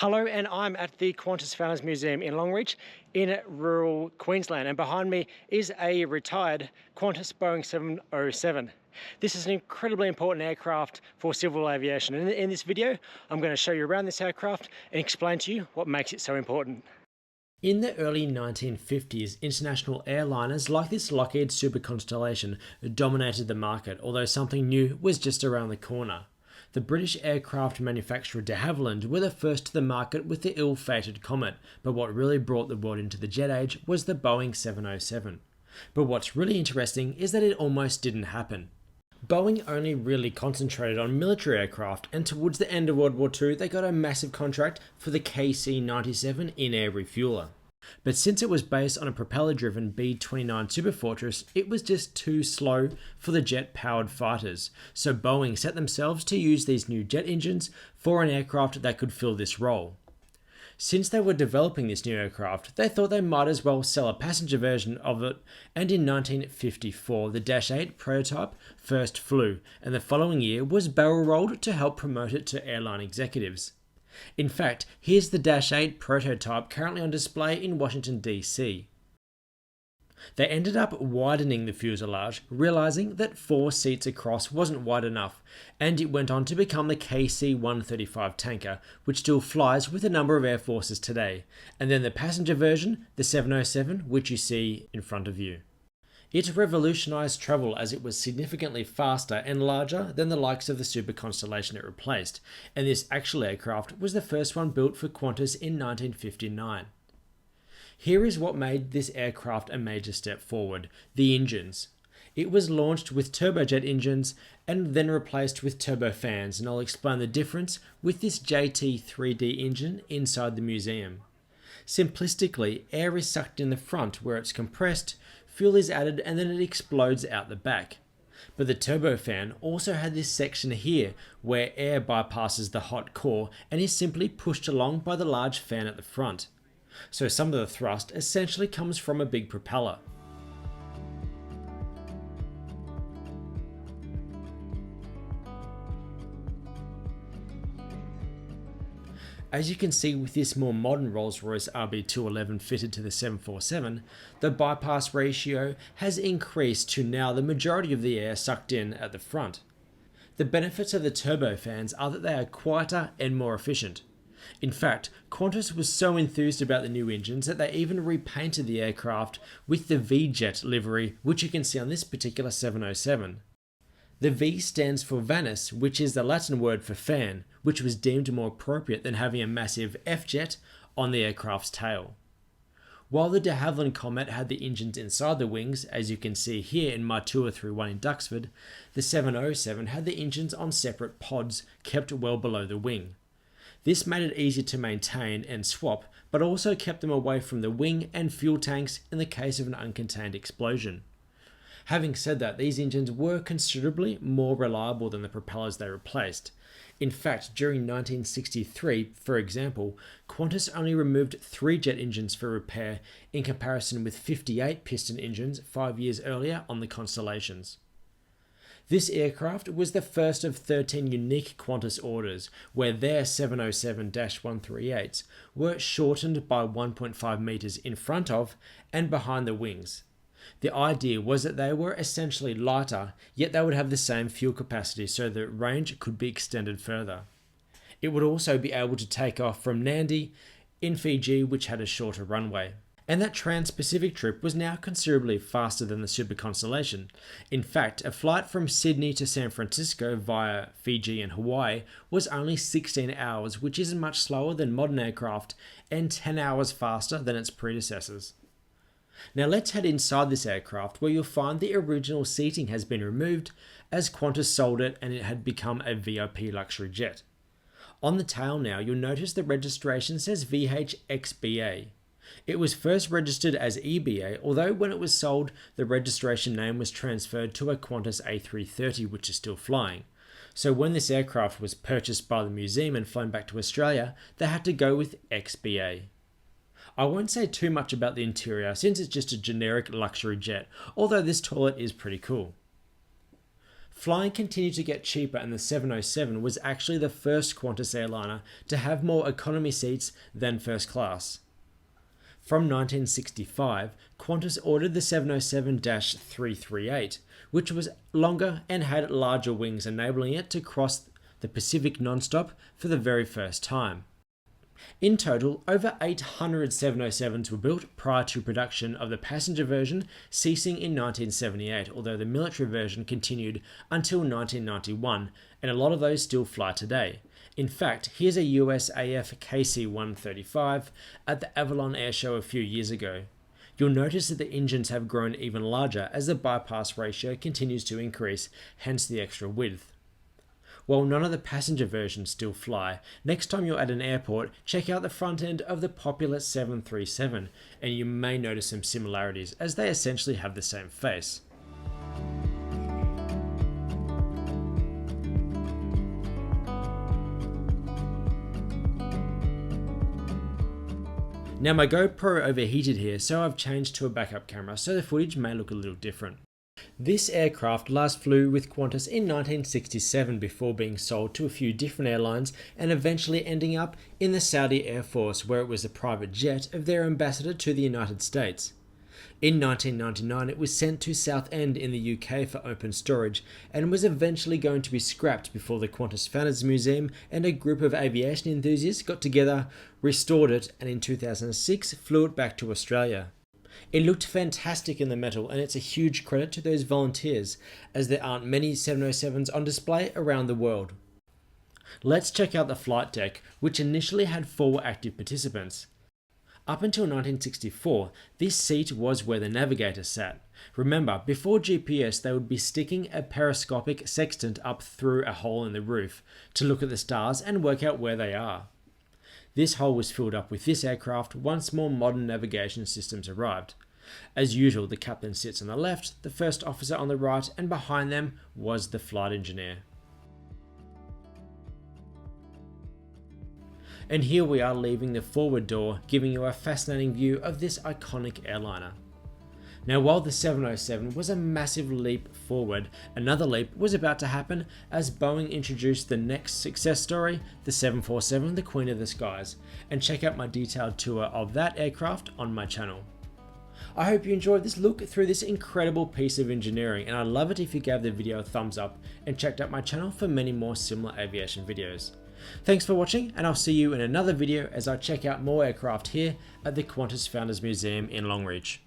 Hello, and I'm at the Qantas Founders Museum in Longreach in rural Queensland, and behind me is a retired Qantas Boeing 707. This is an incredibly important aircraft for civil aviation, and in this video I'm going to show you around this aircraft and explain to you what makes it so important. In the early 1950s, international airliners like this Lockheed Super Constellation dominated the market, although something new was just around the corner. The British aircraft manufacturer de Havilland were the first to the market with the ill-fated Comet, but what really brought the world into the jet age was the Boeing 707. But what's really interesting is that it almost didn't happen. Boeing only really concentrated on military aircraft, and towards the end of World War II they got a massive contract for the KC-97 in-air refueler. But since it was based on a propeller-driven B-29 Superfortress, it was just too slow for the jet-powered fighters, so Boeing set themselves to use these new jet engines for an aircraft that could fill this role. Since they were developing this new aircraft, they thought they might as well sell a passenger version of it, and in 1954 the Dash 8 prototype first flew, and the following year was barrel-rolled to help promote it to airline executives. In fact, here's the Dash 8 prototype currently on display in Washington, D.C. They ended up widening the fuselage, realizing that 4 seats across wasn't wide enough, and it went on to become the KC-135 tanker, which still flies with a number of air forces today, and then the passenger version, the 707, which you see in front of you. It revolutionized travel as it was significantly faster and larger than the likes of the Super Constellation it replaced, and this actual aircraft was the first one built for Qantas in 1959. Here is what made this aircraft a major step forward: the engines. It was launched with turbojet engines and then replaced with turbofans, and I'll explain the difference with this JT3D engine inside the museum. Simplistically, air is sucked in the front where it's compressed, fuel is added, and then it explodes out the back. But the turbofan also had this section here where air bypasses the hot core and is simply pushed along by the large fan at the front. So some of the thrust essentially comes from a big propeller. As you can see with this more modern Rolls-Royce RB211 fitted to the 747, the bypass ratio has increased to now the majority of the air sucked in at the front. The benefits of the turbofans are that they are quieter and more efficient. In fact, Qantas was so enthused about the new engines that they even repainted the aircraft with the V-Jet livery, which you can see on this particular 707. The V stands for Vanus, which is the Latin word for fan, which was deemed more appropriate than having a massive F-jet on the aircraft's tail. While the de Havilland Comet had the engines inside the wings, as you can see here in my tour through one in Duxford, the 707 had the engines on separate pods kept well below the wing. This made it easier to maintain and swap, but also kept them away from the wing and fuel tanks in the case of an uncontained explosion. Having said that, these engines were considerably more reliable than the propellers they replaced. In fact, during 1963, for example, Qantas only removed 3 jet engines for repair in comparison with 58 piston engines 5 years earlier on the Constellations. This aircraft was the first of 13 unique Qantas orders, where their 707-138s were shortened by 1.5 metres in front of and behind the wings. The idea was that they were essentially lighter, yet they would have the same fuel capacity so the range could be extended further. It would also be able to take off from Nadi in Fiji, which had a shorter runway. And that trans-Pacific trip was now considerably faster than the Super Constellation. In fact, a flight from Sydney to San Francisco via Fiji and Hawaii was only 16 hours, which isn't much slower than modern aircraft and 10 hours faster than its predecessors. Now let's head inside this aircraft, where you'll find the original seating has been removed as Qantas sold it and it had become a VIP luxury jet. On the tail now, you'll notice the registration says VH-XBA. It was first registered as EBA, although when it was sold, the registration name was transferred to a Qantas A330, which is still flying. So when this aircraft was purchased by the museum and flown back to Australia, they had to go with XBA. I won't say too much about the interior since it's just a generic luxury jet, although this toilet is pretty cool. Flying continued to get cheaper, and the 707 was actually the first Qantas airliner to have more economy seats than first class. From 1965, Qantas ordered the 707-338, which was longer and had larger wings, enabling it to cross the Pacific non-stop for the very first time. In total, over 800 707s were built prior to production of the passenger version ceasing in 1978, although the military version continued until 1991, and a lot of those still fly today. In fact, here's a USAF KC-135 at the Avalon Air Show a few years ago. You'll notice that the engines have grown even larger as the bypass ratio continues to increase, hence the extra width. While none of the passenger versions still fly, next time you're at an airport, check out the front end of the popular 737, and you may notice some similarities as they essentially have the same face. Now my GoPro overheated here, so I've changed to a backup camera, so the footage may look a little different. This aircraft last flew with Qantas in 1967 before being sold to a few different airlines and eventually ending up in the Saudi Air Force, where it was a private jet of their ambassador to the United States. In 1999 it was sent to Southend in the UK for open storage and was eventually going to be scrapped before the Qantas Founders Museum and a group of aviation enthusiasts got together, restored it, and in 2006 flew it back to Australia. It looked fantastic in the metal, and it's a huge credit to those volunteers, as there aren't many 707s on display around the world. Let's check out the flight deck, which initially had 4 active participants. Up until 1964, this seat was where the navigator sat. Remember, before GPS they would be sticking a periscopic sextant up through a hole in the roof to look at the stars and work out where they are. This hole was filled up with this aircraft once more modern navigation systems arrived. As usual, the captain sits on the left, the first officer on the right, and behind them was the flight engineer. And here we are leaving the forward door, giving you a fascinating view of this iconic airliner. Now, while the 707 was a massive leap forward, another leap was about to happen as Boeing introduced the next success story, the 747, the Queen of the Skies, and check out my detailed tour of that aircraft on my channel. I hope you enjoyed this look through this incredible piece of engineering, and I'd love it if you gave the video a thumbs up and checked out my channel for many more similar aviation videos. Thanks for watching, and I'll see you in another video as I check out more aircraft here at the Qantas Founders Museum in Longreach.